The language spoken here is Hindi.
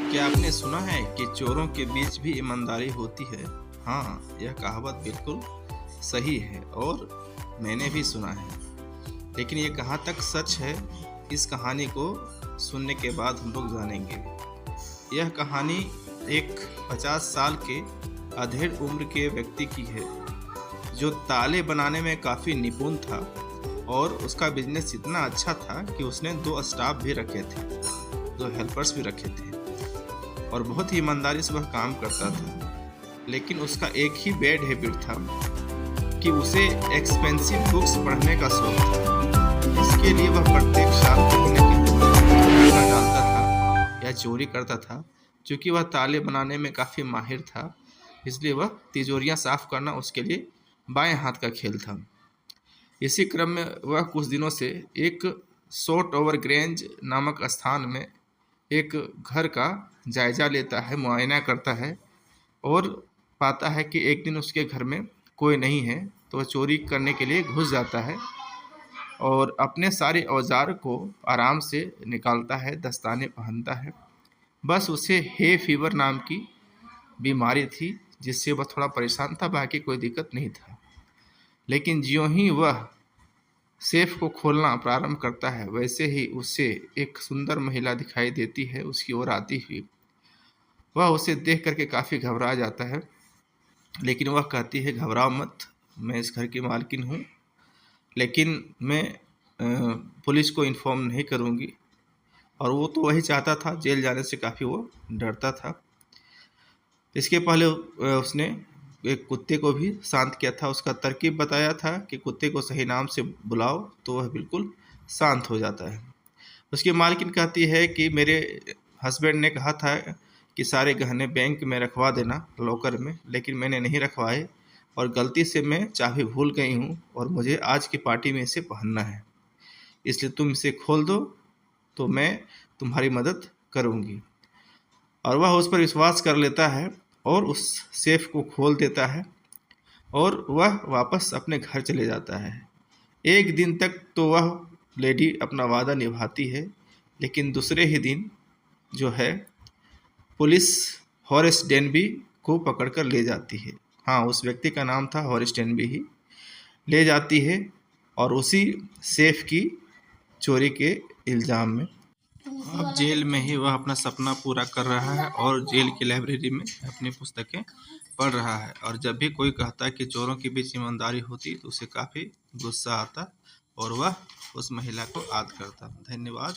क्या आपने सुना है कि चोरों के बीच भी ईमानदारी होती है? हाँ, यह कहावत बिल्कुल सही है और मैंने भी सुना है। लेकिन ये कहाँ तक सच है, इस कहानी को सुनने के बाद हम लोग जानेंगे। यह कहानी एक 50 साल के अधेड़ उम्र के व्यक्ति की है, जो ताले बनाने में काफ़ी निपुण था और उसका बिजनेस इतना अच्छा था कि उसने 2 स्टाफ भी रखे थे, 2 हेल्पर्स भी रखे थे और बहुत ही ईमानदारी से वह काम करता था। लेकिन उसका एक ही बैड हैबिट था कि उसे एक्सपेंसिव बुक्स पढ़ने का शौक था। इसके लिए वह प्रत्येक साल कहीं न कहीं डालता था या चोरी करता था। क्योंकि वह ताले बनाने में काफ़ी माहिर था, इसलिए वह तिजोरियां साफ करना उसके लिए बाएं हाथ का खेल था। इसी क्रम में वह कुछ दिनों से एक शॉर्ट ओवर ग्रेंज नामक स्थान में एक घर का जायजा लेता है, मुआयना करता है और पाता है कि एक दिन उसके घर में कोई नहीं है, तो वह चोरी करने के लिए घुस जाता है और अपने सारे औजार को आराम से निकालता है, दस्ताने पहनता है। बस उसे हे फीवर नाम की बीमारी थी, जिससे वह थोड़ा परेशान था, बाकी कोई दिक्कत नहीं था। लेकिन ज्यों ही वह सेफ को खोलना प्रारंभ करता है, वैसे ही उसे एक सुंदर महिला दिखाई देती है उसकी ओर आती हुई। वह उसे देख करके काफ़ी घबरा जाता है, लेकिन वह कहती है, घबराओ मत, मैं इस घर की मालकिन हूँ, लेकिन मैं पुलिस को इन्फॉर्म नहीं करूँगी। और वो तो वही चाहता था, जेल जाने से काफ़ी वो डरता था। इसके पहले उसने एक कुत्ते को भी शांत किया था, उसका तरकीब बताया था कि कुत्ते को सही नाम से बुलाओ तो वह बिल्कुल शांत हो जाता है। उसकी मालकिन कहती है कि मेरे हस्बैंड ने कहा था कि सारे गहने बैंक में रखवा देना, लॉकर में, लेकिन मैंने नहीं रखवाए और गलती से मैं चाबी भूल गई हूँ और मुझे आज की पार्टी में इसे पहनना है, इसलिए तुम इसे खोल दो तो मैं तुम्हारी मदद करूँगी। और वह उस पर विश्वास कर लेता है और उस सेफ को खोल देता है और वह वापस अपने घर चले जाता है। एक दिन तक तो वह लेडी अपना वादा निभाती है, लेकिन दूसरे ही दिन जो है पुलिस हॉरेस डेनबी को पकड़कर ले जाती है। हाँ, उस व्यक्ति का नाम था हॉरेस डेनबी ही। ले जाती है और उसी सेफ की चोरी के इल्ज़ाम में अब जेल में ही वह अपना सपना पूरा कर रहा है और जेल की लाइब्रेरी में अपनी पुस्तकें पढ़ रहा है। और जब भी कोई कहता है कि चोरों के बीच ईमानदारी होती, तो उसे काफ़ी गुस्सा आता और वह उस महिला को याद करता। धन्यवाद।